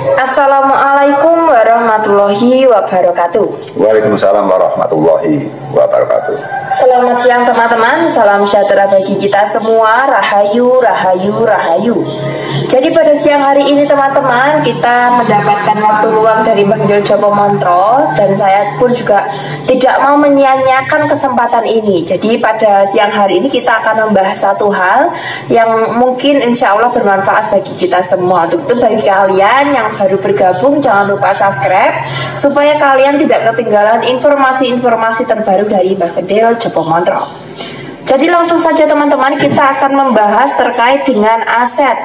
Assalamualaikum warahmatullahi wabarakatuh. Waalaikumsalam warahmatullahi wabarakatuh. Selamat siang teman-teman, salam sejahtera bagi kita semua. Rahayu, rahayu, rahayu. Jadi pada siang hari ini teman-teman, kita mendapatkan waktu luang dari Bang Jopo Montro, dan saya pun juga tidak mau menyia-nyiakan kesempatan ini. Jadi pada siang hari ini kita akan membahas satu hal yang mungkin insya Allah bermanfaat bagi kita semua. Untuk itu bagi kalian yang baru bergabung, jangan lupa subscribe supaya kalian tidak ketinggalan informasi-informasi terbaru dari Mbah Kendil Jopo Montro. Jadi langsung saja teman-teman, kita akan membahas terkait dengan aset.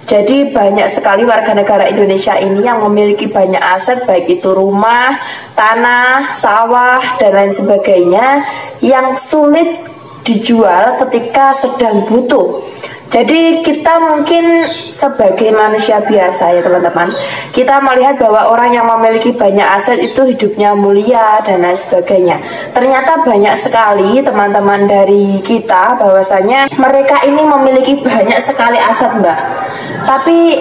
Jadi banyak sekali warga negara Indonesia ini yang memiliki banyak aset, baik itu rumah, tanah, sawah, dan lain sebagainya, yang sulit dijual ketika sedang butuh. Jadi kita mungkin sebagai manusia biasa ya teman-teman, kita melihat bahwa orang yang memiliki banyak aset itu hidupnya mulia dan lain sebagainya. Ternyata banyak sekali teman-teman dari kita bahwasanya mereka ini memiliki banyak sekali aset, Mbak. Tapi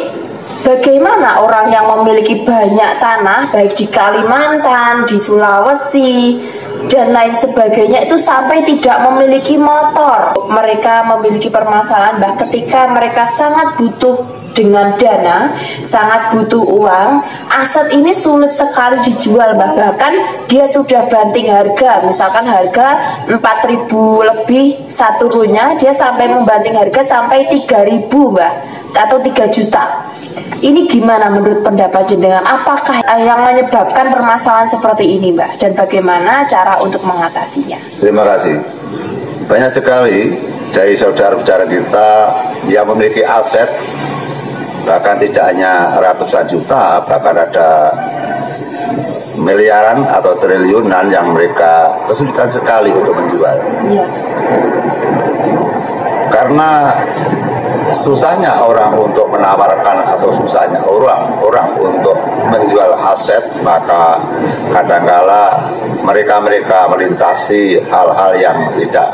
bagaimana orang yang memiliki banyak tanah, baik di Kalimantan, di Sulawesi, dan lain sebagainya, itu sampai tidak memiliki motor? Mereka memiliki permasalahan, bah ketika mereka sangat butuh dengan dana, sangat butuh uang, aset ini sulit sekali dijual, bah. Bahkan dia sudah banting harga, misalkan harga 4.000 lebih satu runya, dia sampai membanting harga sampai 3.000, bah, atau 3 juta. Ini gimana menurut pendapat jenengan? Apakah yang menyebabkan permasalahan seperti ini, Mbak? Dan bagaimana cara untuk mengatasinya? Terima kasih. Banyak sekali dari saudara-saudara kita yang memiliki aset, bahkan tidak hanya ratusan juta, bahkan ada miliaran atau triliunan yang mereka kesulitan sekali untuk menjual. Iya. Karena susahnya orang untuk menawarkan atau susahnya orang untuk menjual aset, maka kadangkala mereka melintasi hal-hal yang tidak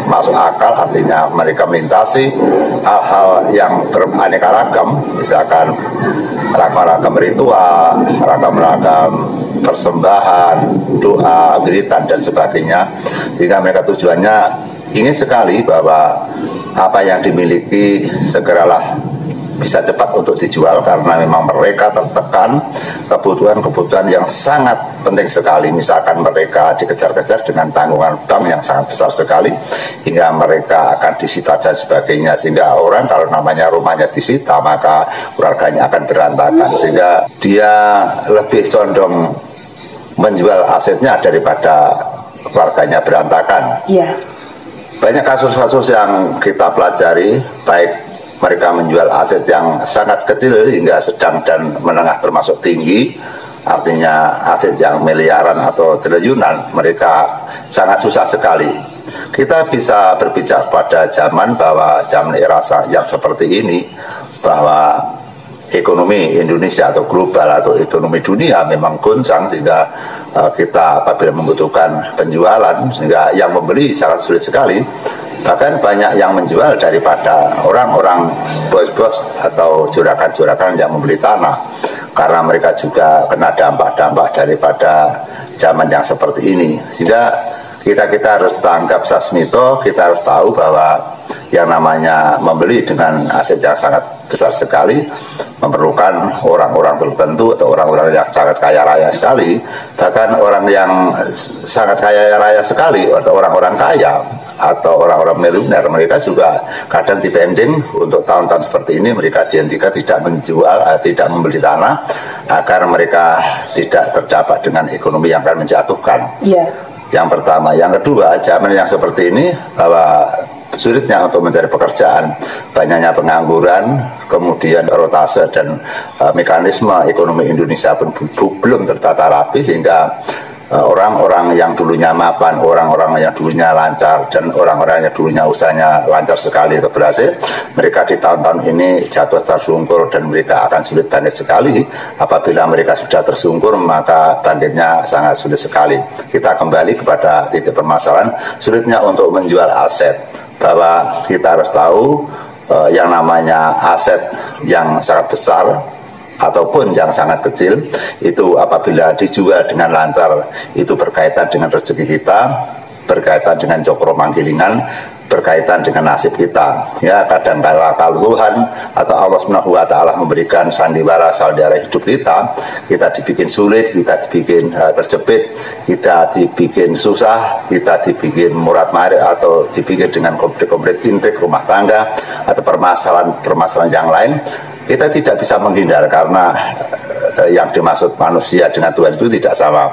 masuk akal. Artinya mereka melintasi hal-hal yang beraneka ragam, misalkan ragam-ragam ritual, ragam-ragam persembahan, doa, wiridan dan sebagainya, sehingga mereka tujuannya ingin sekali bahwa apa yang dimiliki segeralah bisa cepat untuk dijual, karena memang mereka tertekan kebutuhan-kebutuhan yang sangat penting sekali. Misalkan mereka dikejar-kejar dengan tanggungan bank yang sangat besar sekali, hingga mereka akan disita dan sebagainya, sehingga orang kalau namanya rumahnya disita maka keluarganya akan berantakan, sehingga dia lebih condong menjual asetnya daripada keluarganya berantakan. Iya. Banyak kasus-kasus yang kita pelajari, baik mereka menjual aset yang sangat kecil hingga sedang dan menengah termasuk tinggi, artinya aset yang miliaran atau triliunan, mereka sangat susah sekali. Kita bisa berbicara pada zaman bahwa zaman era yang seperti ini, bahwa ekonomi Indonesia atau global atau ekonomi dunia memang goncang, sehingga kita apabila membutuhkan penjualan, sehingga yang membeli sangat sulit sekali. Bahkan banyak yang menjual daripada orang-orang bos-bos atau juragan-juragan yang membeli tanah, karena mereka juga kena dampak-dampak daripada zaman yang seperti ini. Sehingga kita harus tanggap sasmito, kita harus tahu bahwa yang namanya membeli dengan aset yang sangat besar sekali memerlukan orang-orang tertentu atau orang-orang yang sangat kaya raya sekali. Bahkan orang yang sangat kaya raya sekali atau orang-orang kaya atau orang-orang miliuner, mereka juga kadang dipending untuk tahun-tahun seperti ini. Mereka dihentikan tidak menjual, tidak membeli tanah, agar mereka tidak terdapat dengan ekonomi yang akan menjatuhkan. Iya. Yang pertama. Yang kedua, zaman yang seperti ini bahwa sulitnya untuk mencari pekerjaan, banyaknya pengangguran, kemudian rotase dan mekanisme ekonomi Indonesia pun belum tertata rapi, sehingga orang-orang yang dulunya mapan, orang-orang yang dulunya lancar, dan orang-orang yang dulunya usahanya lancar sekali atau berhasil, mereka di tahun-tahun ini jatuh tersungkur, dan mereka akan sulit bangkit sekali. Apabila mereka sudah tersungkur, maka bangkitnya sangat sulit sekali. Kita kembali kepada titik permasalahan, sulitnya untuk menjual aset, bahwa kita harus tahu yang namanya aset yang sangat besar ataupun yang sangat kecil, itu apabila dijual dengan lancar, itu berkaitan dengan rezeki kita, berkaitan dengan cokro manggilingan, berkaitan dengan nasib kita. Ya, kadang-kala kalau Tuhan atau Allah Subhanahu wa taala memberikan sandiwara hidup kita dibikin sulit, kita dibikin terjepit, kita dibikin susah, kita dibikin murat-marit, atau dibikin dengan konflik-konflik intrik rumah tangga atau permasalahan yang lain, kita tidak bisa menghindar, karena yang dimaksud manusia dengan Tuhan itu tidak sama.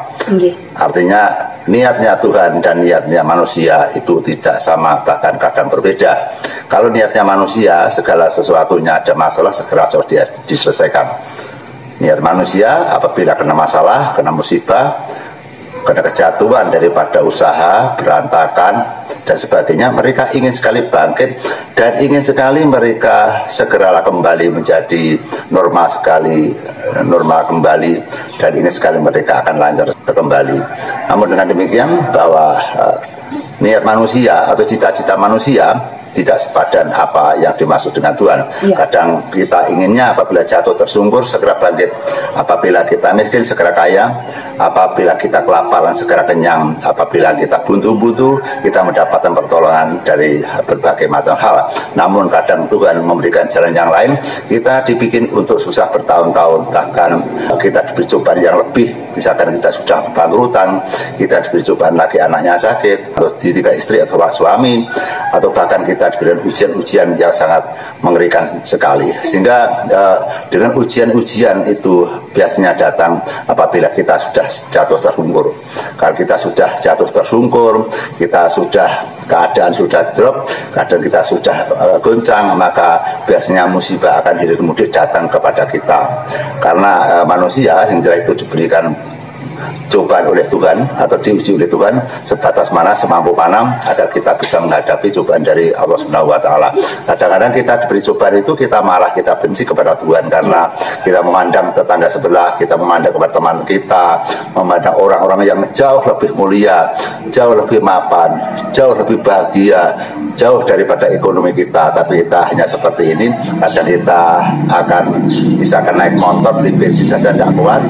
Artinya niatnya Tuhan dan niatnya manusia itu tidak sama, bahkan kadang berbeda. Kalau niatnya manusia, segala sesuatunya ada masalah segera diselesaikan. Niat manusia apabila kena masalah, kena musibah, kena kejatuhan daripada usaha, berantakan dan sebagainya, mereka ingin sekali bangkit dan ingin sekali mereka segeralah kembali menjadi normal kembali, dan ingin sekali mereka akan lancar kembali. Namun dengan demikian, bahwa niat manusia atau cita-cita manusia tidak sepadan apa yang dimaksud dengan Tuhan. Kadang kita inginnya apabila jatuh tersungkur segera bangkit, apabila kita miskin segera kaya, apabila kita kelaparan segera kenyang, apabila kita buntu-buntu kita mendapatkan pertolongan dari berbagai macam hal. Namun kadang Tuhan memberikan jalan yang lain, kita dibikin untuk susah bertahun-tahun, bahkan kita diberi cobaan yang lebih. Misalkan kita sudah bangkrutan, kita diberi cobaan lagi anaknya sakit, atau ditinggal istri atau suami, atau bahkan kita diberikan ujian-ujian yang sangat mengerikan sekali. Sehingga dengan ujian-ujian itu biasanya datang apabila kita sudah jatuh tersungkur. Kalau kita sudah jatuh tersungkur, kita sudah keadaan sudah drop, kadang kita sudah goncang, maka biasanya musibah akan hilir mudik datang kepada kita. Karena manusia yang jelas itu diberikan cobaan oleh Tuhan atau diuji oleh Tuhan sebatas mana, semampu mana, agar kita bisa menghadapi cobaan dari Allah Subhanahu wa taala. Kadang-kadang kita diberi cobaan itu kita benci kepada Tuhan, karena kita memandang tetangga sebelah, kita memandang kepada teman kita, memandang orang-orang yang jauh lebih mulia, jauh lebih mapan, jauh lebih bahagia, jauh daripada ekonomi kita. Tapi kita hanya seperti ini. Kadang kita akan misalkan naik motor, beli bensin saja tidak kuat,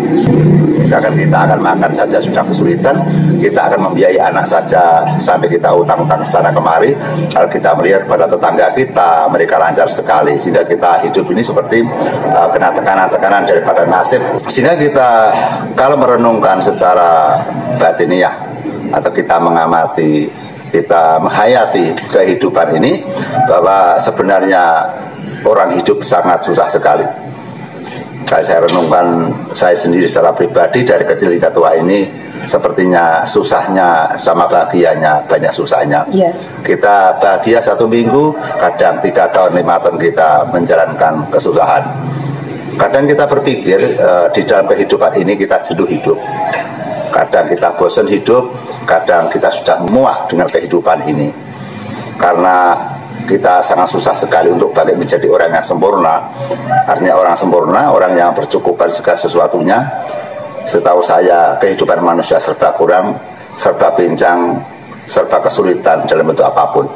misalkan kita akan makan saja sudah kesulitan, kita akan membiayai anak saja sampai kita utang-utang secara kemari. Kalau kita melihat pada tetangga kita, mereka lancar sekali, sehingga kita hidup ini seperti kena tekanan-tekanan daripada nasib. Sehingga kita kalau merenungkan secara batiniah atau kita mengamati, kita menghayati kehidupan ini, bahwa sebenarnya orang hidup sangat susah sekali. Saya renungkan saya sendiri secara pribadi, dari kecil hingga tua ini sepertinya susahnya sama bahagianya banyak susahnya. Kita bahagia 1 minggu, kadang 3 tahun 5 tahun kita menjalankan kesusahan. Kadang kita berpikir di dalam kehidupan ini kita jenuh hidup, kadang kita bosan hidup, kadang kita sudah muak dengan kehidupan ini, karena kita sangat susah sekali untuk balik menjadi orang yang sempurna. Artinya orang sempurna, orang yang bercukupan segala sesuatunya. Setahu saya kehidupan manusia serba kurang, serba bincang, serba kesulitan dalam bentuk apapun.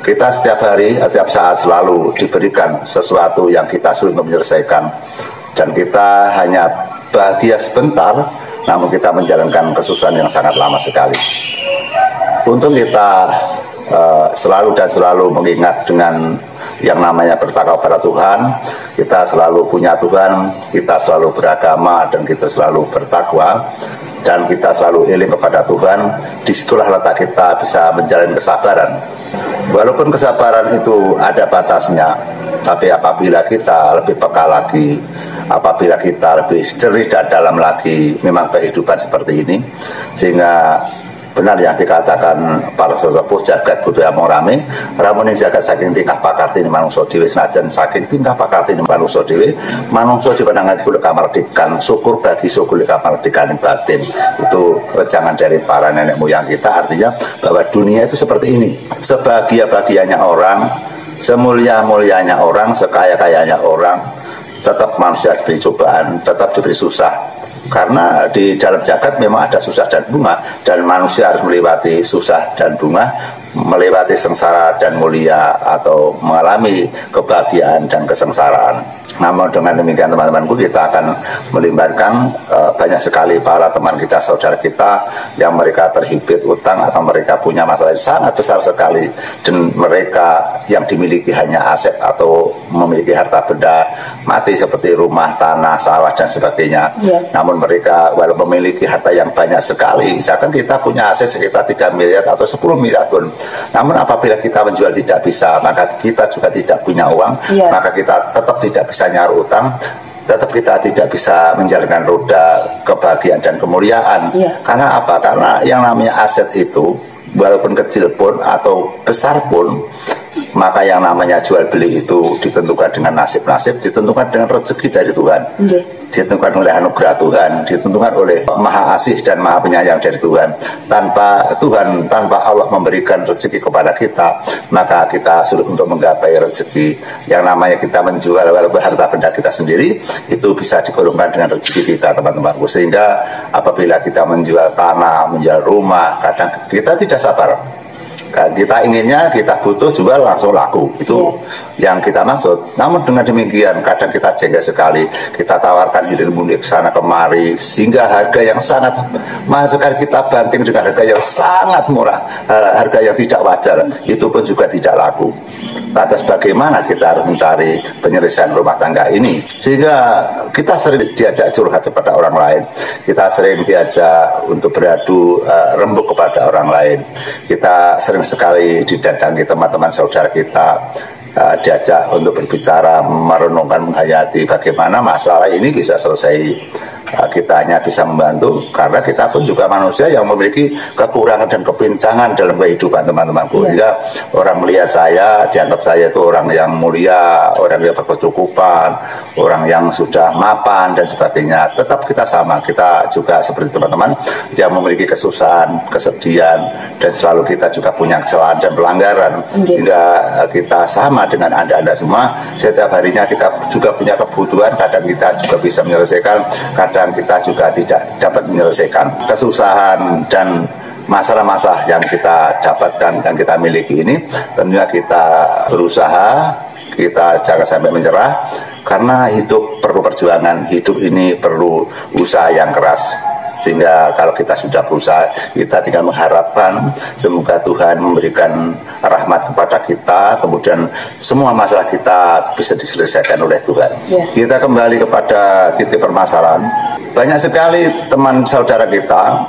Kita setiap hari, setiap saat selalu diberikan sesuatu yang kita sulit menyelesaikan, dan kita hanya bahagia sebentar, namun kita menjalankan kesusahan yang sangat lama sekali. Untung kita selalu mengingat dengan yang namanya bertakwa pada Tuhan. Kita selalu punya Tuhan, kita selalu beragama, dan kita selalu bertakwa, dan kita selalu iling kepada Tuhan. Disitulah letak kita bisa menjalani kesabaran. Walaupun kesabaran itu ada batasnya, tapi apabila kita lebih peka lagi, apabila kita lebih jernih dan dalam lagi, memang kehidupan seperti ini, sehingga benar yang dikatakan para sesepuh, jagat budaya mong rame, ramuning jagat saking tingkah pakartini manungsa dhewe, senajan saking tingkah pakartini manungsa dhewe, manungsa dipanangake golek kamardikan, syukur bagi golek kamardikan batin. Itu wejangan dari para nenek moyang kita. Artinya bahwa dunia itu seperti ini, sebahagia-bahagianya orang, semulia-mulianya orang, sekaya-kayanya orang, tetap manusia diberi cobaan, tetap diberi susah. Karena di dalam jagat memang ada susah dan bunga, dan manusia harus melewati susah dan bunga melewati sengsara dan mulia atau mengalami kebahagiaan dan kesengsaraan. Namun dengan demikian teman-temanku, kita akan melibatkan banyak sekali para teman kita, saudara kita yang mereka terhimpit utang atau mereka punya masalah sangat besar sekali, dan mereka yang dimiliki hanya aset atau memiliki harta benda mati seperti rumah, tanah, sawah dan sebagainya. Namun mereka walau memiliki harta yang banyak sekali, misalkan kita punya aset sekitar 3 miliar atau 10 miliar pun, namun apabila kita menjual tidak bisa, maka kita juga tidak punya uang, maka kita tetap tidak bisa nyaru utang, tetap kita tidak bisa menjalankan roda kebahagiaan dan kemuliaan. Karena apa? Karena yang namanya aset itu walaupun kecil pun atau besar pun, maka yang namanya jual beli itu ditentukan dengan nasib-nasib, ditentukan dengan rezeki dari Tuhan, ditentukan oleh anugerah Tuhan, ditentukan oleh Maha Asih dan Maha Penyayang dari Tuhan. Tanpa Tuhan, tanpa Allah memberikan rezeki kepada kita, maka kita sulit untuk menggapai rezeki. Yang namanya kita menjual walaupun harta benda kita sendiri, itu bisa digolongkan dengan rezeki kita, teman-temanku. Sehingga apabila kita menjual tanah, menjual rumah, kadang kita tidak sabar. Kita inginnya, kita butuh, jual langsung laku. Itu yang kita maksud. Namun dengan demikian kadang kita jengkel sekali, kita tawarkan hilir mudik ke sana kemari, sehingga harga yang sangat mahal sekali kita banting dengan harga yang sangat murah, harga yang tidak wajar, itu pun juga tidak laku. Lantas bagaimana kita harus mencari penyelesaian rumah tangga ini? Sehingga kita sering diajak curhat kepada orang lain, kita sering diajak untuk beradu rembuk kepada orang lain, kita sering sekali didatangi teman-teman saudara kita, diajak untuk berbicara, merenungkan, menghayati bagaimana masalah ini bisa selesai. Kita hanya bisa membantu karena kita pun juga manusia yang memiliki kekurangan dan kepincangan dalam kehidupan, teman-temanku. Sehingga orang melihat saya, dianggap saya itu orang yang mulia, orang yang berkecukupan, orang yang sudah mapan dan sebagainya. Tetap kita sama, kita juga seperti teman-teman yang memiliki kesusahan, kesedihan, dan selalu kita juga punya kesalahan dan pelanggaran. Sehingga kita sama dengan anda-anda semua. Setiap harinya kita juga punya kebutuhan, kadang kita juga bisa menyelesaikan, kadang kita juga tidak dapat menyelesaikan kesusahan dan masalah-masalah yang kita dapatkan, yang kita miliki ini. Tentunya kita berusaha, kita jangan sampai menyerah, karena hidup perlu perjuangan, hidup ini perlu usaha yang keras. Sehingga kalau kita sudah berusaha, kita tinggal mengharapkan semoga Tuhan memberikan rahmat kepada kita, kemudian semua masalah kita bisa diselesaikan oleh Tuhan. Kita kembali kepada titik permasalahan. Banyak sekali teman saudara kita,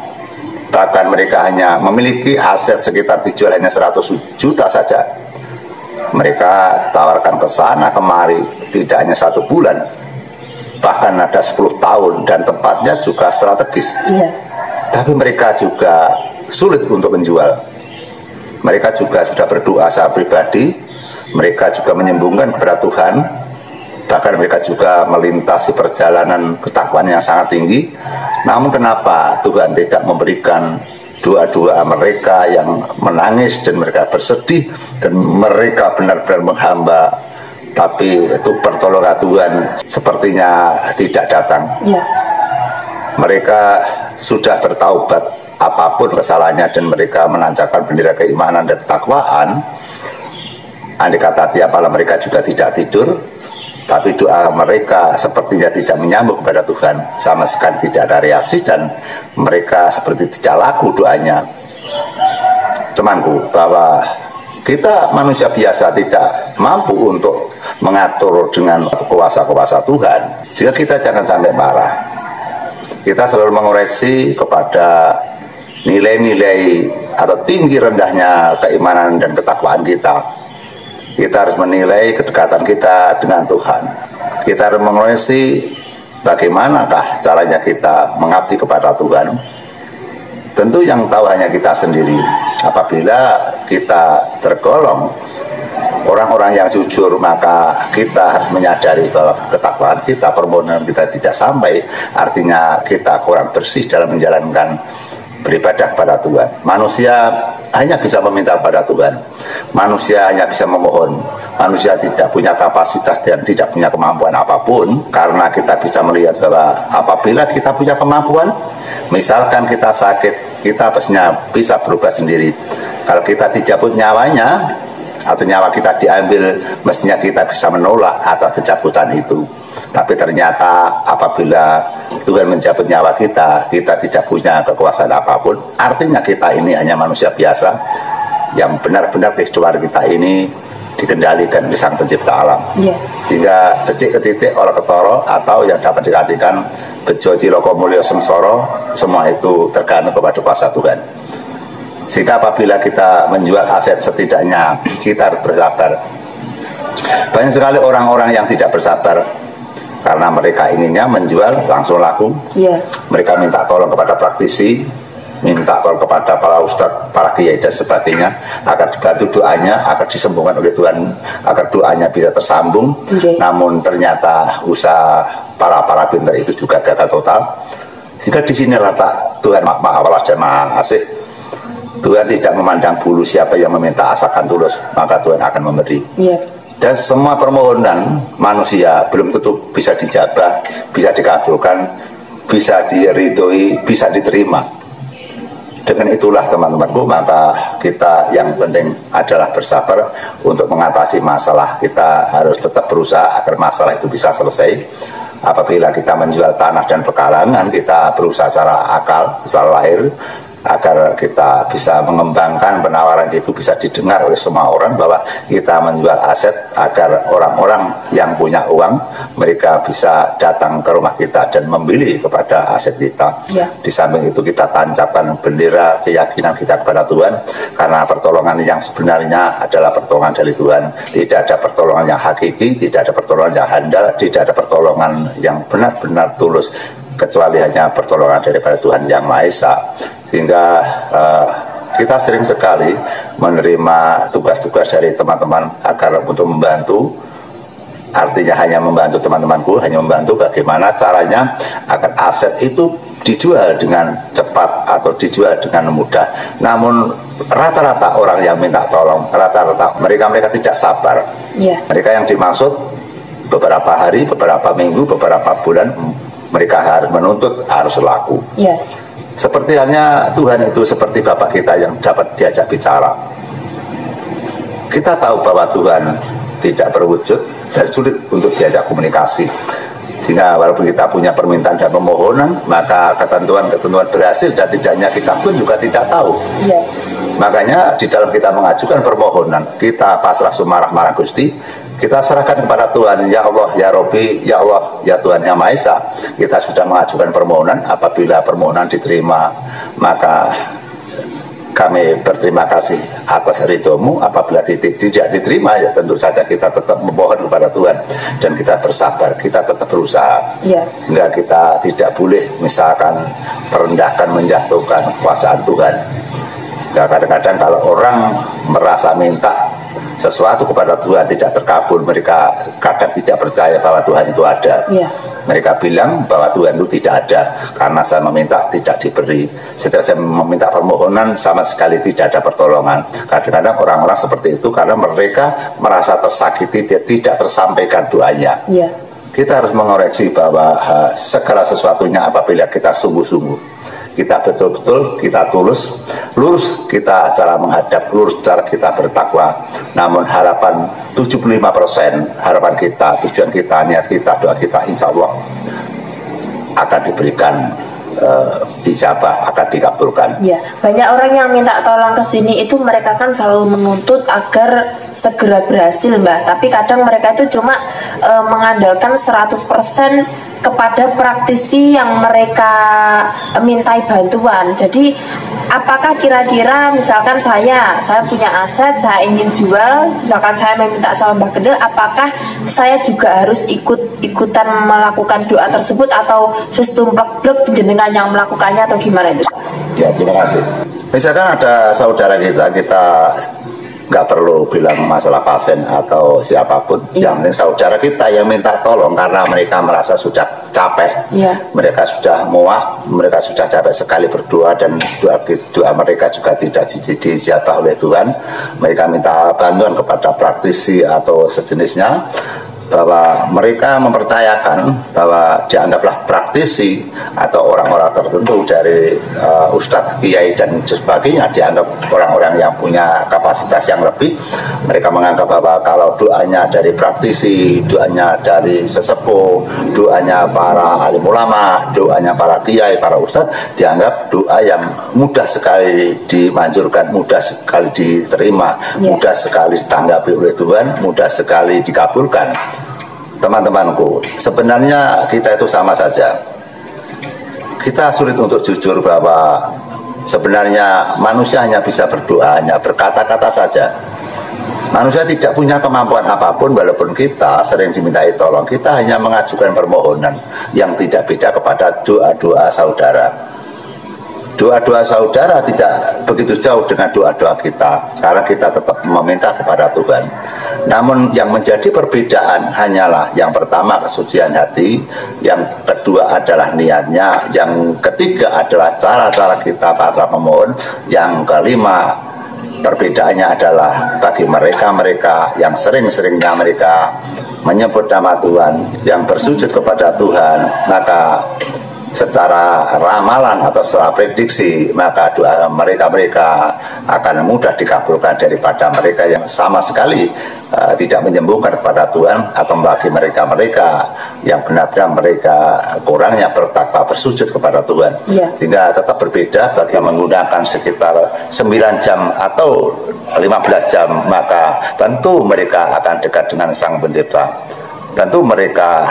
bahkan mereka hanya memiliki aset sekitar dijual hanya 100 juta saja. Mereka tawarkan ke sana kemari, tidak hanya 1 bulan, bahkan ada 10 tahun, dan tempatnya juga strategis. Tapi mereka juga sulit untuk menjual. Mereka juga sudah berdoa secara pribadi, mereka juga menyembungkan kepada Tuhan, bahkan mereka juga melintasi perjalanan ketakwaan yang sangat tinggi. Namun kenapa Tuhan tidak memberikan doa-doa mereka yang menangis dan mereka bersedih dan mereka benar-benar menghamba, tapi itu pertolongan Tuhan sepertinya tidak datang. Mereka sudah bertaubat apapun kesalahannya dan mereka menancapkan bendera keimanan dan ketakwaan. Andai kata tiap malam mereka juga tidak tidur, tapi doa mereka sepertinya tidak menyambung kepada Tuhan, sama sekali tidak ada reaksi, dan mereka seperti tidak laku doanya. Temanku, bahwa kita manusia biasa tidak mampu untuk mengatur dengan kuasa-kuasa Tuhan, sehingga kita jangan sampai marah. Kita selalu mengoreksi kepada nilai-nilai atau tinggi rendahnya keimanan dan ketakwaan kita. Kita harus menilai kedekatan kita dengan Tuhan. Kita harus mengoreksi bagaimanakah caranya kita mengabdi kepada Tuhan. Tentu yang tahu hanya kita sendiri. Apabila kita tergolong orang-orang yang jujur, maka kita harus menyadari bahwa ketakwaan kita, permohonan kita tidak sampai, artinya kita kurang bersih dalam menjalankan beribadah kepada Tuhan. Manusia hanya bisa meminta pada Tuhan, manusia hanya bisa memohon, manusia tidak punya kapasitas dan tidak punya kemampuan apapun. Karena kita bisa melihat bahwa apabila kita punya kemampuan, misalkan kita sakit, kita biasanya bisa berubah sendiri. Kalau kita dicabut nyawanya atau nyawa kita diambil, mestinya kita bisa menolak atas pencabutan itu. Tapi ternyata apabila Tuhan mencabut nyawa kita, kita tidak punya kekuasaan apapun. Artinya kita ini hanya manusia biasa yang benar-benar kehidupan kita ini dikendalikan oleh Sang Pencipta alam. Sehingga becik ketitik oleh ketoro, atau yang dapat diartikan bejo ciloko mulya sengsara, semua itu tergantung kepada kuasa Tuhan. Sehingga apabila kita menjual aset, setidaknya kita harus bersabar. Banyak sekali orang-orang yang tidak bersabar karena mereka inginnya menjual langsung laku. Mereka minta tolong kepada praktisi, minta tolong kepada para ustadz, para kiai dan sebagainya, agar dibantu doanya, agar disembuhkan oleh Tuhan, agar doanya bisa tersambung. Namun ternyata usaha para pintar itu juga gagal total. Sehingga di sini letak Tuhan Maha Welas dan Maha Asih. Tuhan tidak memandang bulu siapa yang meminta asalkan tulus, maka Tuhan akan memberi. Dan semua permohonan manusia belum tentu bisa dijabah, bisa dikabulkan, bisa diridhoi, bisa diterima. Dengan itulah teman-temanku, maka kita yang penting adalah bersabar untuk mengatasi masalah. Kita harus tetap berusaha agar masalah itu bisa selesai. Apabila kita menjual tanah dan pekarangan, kita berusaha secara akal, secara lahir, agar kita bisa mengembangkan penawaran itu bisa didengar oleh semua orang bahwa kita menjual aset, agar orang-orang yang punya uang mereka bisa datang ke rumah kita dan membeli kepada aset kita. Di samping itu kita tancapkan bendera keyakinan kita kepada Tuhan, karena pertolongan yang sebenarnya adalah pertolongan dari Tuhan. Tidak ada pertolongan yang hakiki, tidak ada pertolongan yang handal, tidak ada pertolongan yang benar-benar tulus, kecuali hanya pertolongan daripada Tuhan Yang Maha Esa. Sehingga kita sering sekali menerima tugas-tugas dari teman-teman agar untuk membantu. Artinya hanya membantu teman-temanku, hanya membantu bagaimana caranya agar aset itu dijual dengan cepat atau dijual dengan mudah. Namun rata-rata orang yang minta tolong, rata-rata mereka tidak sabar. Mereka yang dimaksud beberapa hari, beberapa minggu, beberapa bulan, mereka harus menuntut, harus laku. Seperti halnya Tuhan itu seperti Bapak kita yang dapat diajak bicara. Kita tahu bahwa Tuhan tidak berwujud dan sulit untuk diajak komunikasi. Sehingga walaupun kita punya permintaan dan permohonan, maka ketentuan-ketentuan berhasil dan tidaknya kita pun juga tidak tahu. Makanya di dalam kita mengajukan permohonan, kita pasrah sumarah-marah Gusti, kita serahkan kepada Tuhan. Ya Allah, ya Robbi, ya Allah, ya Tuhan Yang Maha Esa. Kita sudah mengajukan permohonan. Apabila permohonan diterima, maka kami berterima kasih atas ridhomu. Apabila tidak diterima, ya tentu saja kita tetap memohon kepada Tuhan dan kita bersabar, kita tetap berusaha. Sehingga kita tidak boleh misalkan merendahkan, menjatuhkan kekuasaan Tuhan. Kadang-kadang kalau orang merasa minta sesuatu kepada Tuhan tidak terkabul, mereka kadang tidak percaya bahwa Tuhan itu ada. Mereka bilang bahwa Tuhan itu tidak ada karena saya meminta tidak diberi. Setelah saya meminta permohonan sama sekali tidak ada pertolongan. Kadang-kadang orang-orang seperti itu karena mereka merasa tersakiti, tidak tersampaikan doanya. Kita harus mengoreksi bahwa segala sesuatunya apabila kita sungguh-sungguh, kita betul-betul, kita tulus, lurus kita cara menghadap, lurus cara kita bertakwa. Namun harapan 75%, harapan kita, tujuan kita, niat kita, doa kita, insya Allah akan diberikan ijabah, akan dikabulkan. Banyak orang yang minta tolong ke sini itu mereka kan selalu menuntut agar segera berhasil, Mbak. Tapi kadang mereka itu cuma mengandalkan 100% kepada praktisi yang mereka mintai bantuan. Jadi apakah kira-kira misalkan saya punya aset, saya ingin jual, misalkan saya meminta sama Mbak Kendel, apakah saya juga harus ikutan melakukan doa tersebut atau terus tumplek-blek jenengan yang melakukannya atau gimana itu? Ya, terima kasih. Misalkan ada saudara kita nggak perlu bilang masalah pasien atau siapapun, yang penting saudara kita yang minta tolong karena mereka merasa sudah capek, mereka sudah muak, mereka sudah capek sekali berdoa dan doa mereka juga tidak dijabah oleh Tuhan. Mereka minta bantuan kepada praktisi atau sejenisnya. bahwa mereka mempercayakan bahwa dianggaplah praktisi atau orang-orang tertentu dari ustadz, kiai dan sebagainya, dianggap orang-orang yang punya kapasitas yang lebih. Mereka menganggap bahwa kalau doanya dari praktisi, doanya dari sesepuh, doanya para alim ulama, doanya para kiai, para ustadz, dianggap doa yang mudah sekali dimanjurkan, mudah sekali diterima, mudah sekali ditanggapi oleh Tuhan, mudah sekali dikabulkan. Teman-temanku, sebenarnya kita itu sama saja. Kita sulit untuk jujur bahwa sebenarnya manusia hanya bisa berdoa, hanya berkata-kata saja. Manusia tidak punya kemampuan apapun, walaupun kita sering dimintai tolong. Kita hanya mengajukan permohonan yang tidak beda kepada doa-doa saudara. Doa-doa saudara tidak begitu jauh dengan doa-doa kita, karena kita tetap meminta kepada Tuhan. Namun yang menjadi perbedaan hanyalah yang pertama kesucian hati, yang kedua adalah niatnya, yang ketiga adalah cara-cara kita para pemohon, yang kelima perbedaannya adalah bagi mereka-mereka yang sering-seringnya mereka menyebut nama Tuhan, yang bersujud kepada Tuhan, maka secara ramalan atau secara prediksi maka doa mereka-mereka akan mudah dikabulkan daripada mereka yang sama sekali tidak menyembuhkan kepada Tuhan, atau bagi mereka-mereka yang benar-benar mereka kurangnya bertakwa bersujud kepada Tuhan. Sehingga tetap berbeda bagi menggunakan sekitar 9 jam atau 15 jam, maka tentu mereka akan dekat dengan Sang Pencipta. Tentu mereka,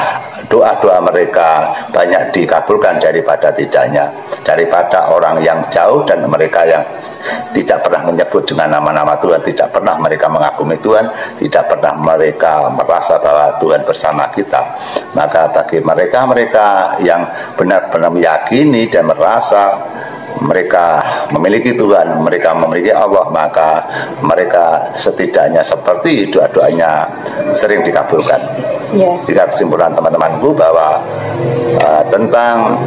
doa-doa mereka banyak dikabulkan daripada tidaknya, daripada orang yang jauh dan mereka yang tidak pernah menyebut dengan nama-nama Tuhan, tidak pernah mereka mengagumi Tuhan, tidak pernah mereka merasa bahwa Tuhan bersama kita. Maka bagi mereka-mereka yang benar-benar meyakini dan merasa mereka memiliki Tuhan, mereka memiliki Allah, maka mereka setidaknya seperti doa-doanya sering dikabulkan. Jika kesimpulan teman-temanku bahwa tentang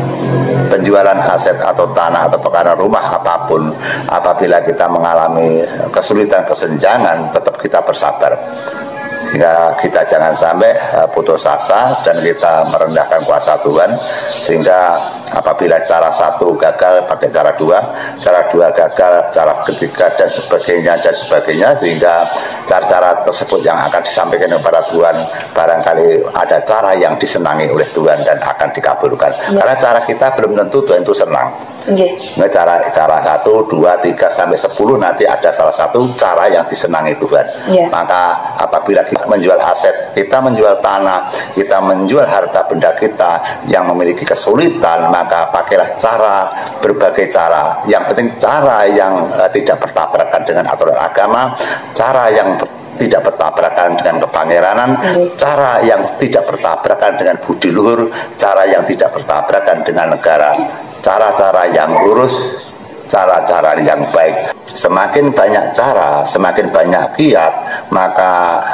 penjualan aset atau tanah atau perkara rumah apapun, apabila kita mengalami kesulitan, kesenjangan, tetap kita bersabar. Sehingga kita jangan sampai putus asa dan kita merendahkan kuasa Tuhan, sehingga apabila cara satu gagal pakai cara dua gagal, cara ketiga dan sebagainya, sehingga cara-cara tersebut yang akan disampaikan kepada Tuhan barangkali ada cara yang disenangi oleh Tuhan dan akan dikabulkan. Karena cara kita belum tentu Tuhan itu senang. Nah, cara 1, 2, 3 sampai 10 nanti ada salah satu cara yang disenangi Tuhan. Maka apabila kita menjual aset, kita menjual tanah, kita menjual harta benda kita yang memiliki kesulitan, maka pakailah berbagai cara. Yang penting cara yang tidak bertabrakan dengan aturan agama, cara yang tidak bertabrakan dengan kepangeranan, cara yang tidak bertabrakan dengan budi luhur, cara yang tidak bertabrakan dengan negara, cara-cara yang lurus, cara-cara yang baik. Semakin banyak cara, semakin banyak kiat, maka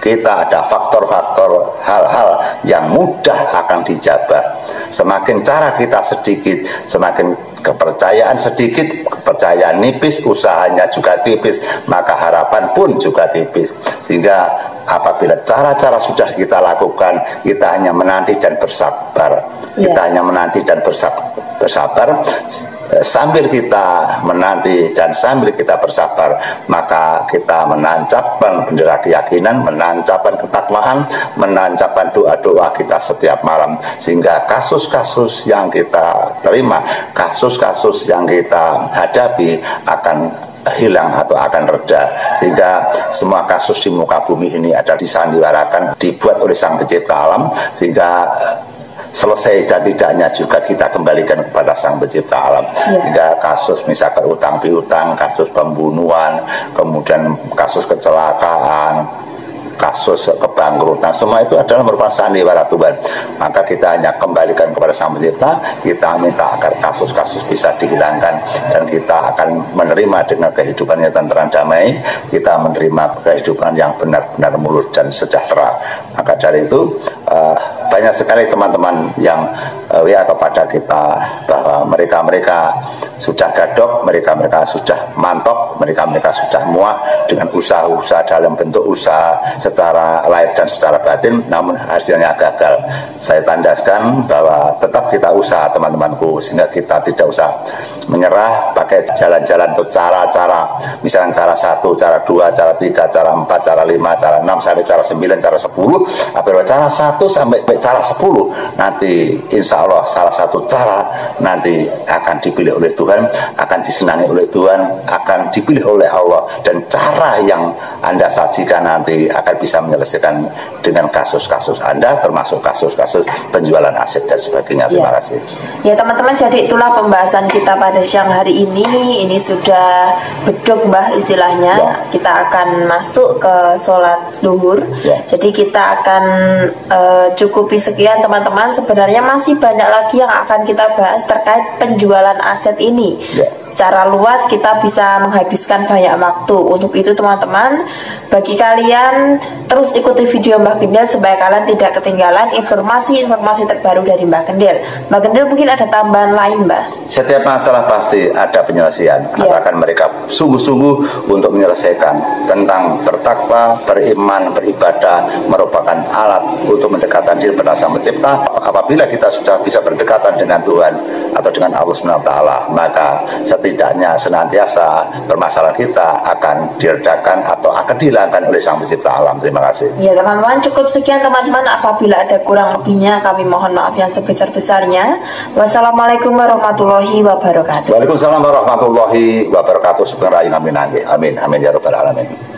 kita ada faktor-faktor hal-hal yang mudah akan dijabah. Semakin cara kita sedikit, semakin kepercayaan sedikit, kepercayaan nipis, usahanya juga tipis, maka harapan pun juga tipis. Sehingga apabila cara-cara sudah kita lakukan, kita hanya menanti dan bersabar. Kita hanya menanti dan bersabar. Sambil kita menanti dan sambil kita bersabar, maka kita menancapkan bendera keyakinan, menancapkan ketakwaan, menancapkan doa-doa kita setiap malam, sehingga kasus-kasus yang kita terima, kasus-kasus yang kita hadapi akan hilang atau akan reda, sehingga semua kasus di muka bumi ini ada disandiwarakan, dibuat oleh Sang Pencipta alam, sehingga selesai dan tidaknya juga kita kembalikan kepada Sang Pencipta alam. Hingga kasus misalkan utang piutang, kasus pembunuhan, kemudian kasus kecelakaan, kasus kebangkrutan, semua itu adalah merupakan sandiwara Tuhan. Maka kita hanya kembalikan kepada Sang Pencipta, kita minta agar kasus-kasus bisa dihilangkan, dan kita akan menerima dengan kehidupan yang tenteram damai, kita menerima kehidupan yang benar-benar mulus dan sejahtera. Maka dari itu banyak sekali teman-teman yang WA kepada kita bahwa mereka sudah gadok, mereka sudah mantok, mereka sudah muak dengan usaha-usaha dalam bentuk usaha secara lahir dan secara batin, namun hasilnya gagal. Saya tandaskan bahwa tetap kita usaha teman-temanku, sehingga kita tidak usah menyerah, pakai jalan-jalan untuk cara-cara, misalnya cara 1, cara 2, cara 3, cara 4, cara 5, cara 6, sampai cara 9, cara 10, apabila cara 1 sampai cara 10, nanti insya Allah salah satu cara nanti akan dipilih oleh Tuhan, akan disenangi oleh Tuhan, akan dipilih oleh Allah, dan cara yang Anda sajikan nanti akan bisa menyelesaikan dengan kasus-kasus Anda, termasuk kasus-kasus penjualan aset dan sebagainya. Terima kasih. Ya teman-teman, jadi itulah pembahasan kita pada siang hari ini. Ini sudah beduk Mbah istilahnya. Ya. Kita akan masuk ke sholat duhur. Ya. Jadi kita akan cukupi sekian teman-teman. Sebenarnya masih banyak lagi yang akan kita bahas terkait penjualan aset ini. Ya. Secara luas kita bisa menghabiskan banyak waktu. Untuk itu teman-teman, bagi kalian terus ikuti video Mbah Gendel supaya kalian tidak ketinggalan informasi-informasi terbaru dari Mbah Gendel. Mbah Gendel mungkin ada tambahan lain, Mbah? Setiap masalah pasti ada penyelesaian. Asalkan mereka sungguh-sungguh untuk menyelesaikan. Tentang bertakwa, beriman, beribadah merupakan alat untuk mendekatkan diri kepada Sang Pencipta. Apabila kita sudah bisa berdekatan dengan Tuhan atau dengan Allah SWT, maka setidaknya senantiasa permasalahan kita akan diredakan atau akan dihilangkan oleh Sang Pencipta alam. Terima kasih. Ya teman-teman, cukup sekian teman-teman. Apabila ada kurang lebihnya, kami mohon maaf yang sebesar-besarnya. Wassalamualaikum warahmatullahi wabarakatuh. Waalaikumsalam warahmatullahi wabarakatuh. Amin, amin ya rabbal alamin.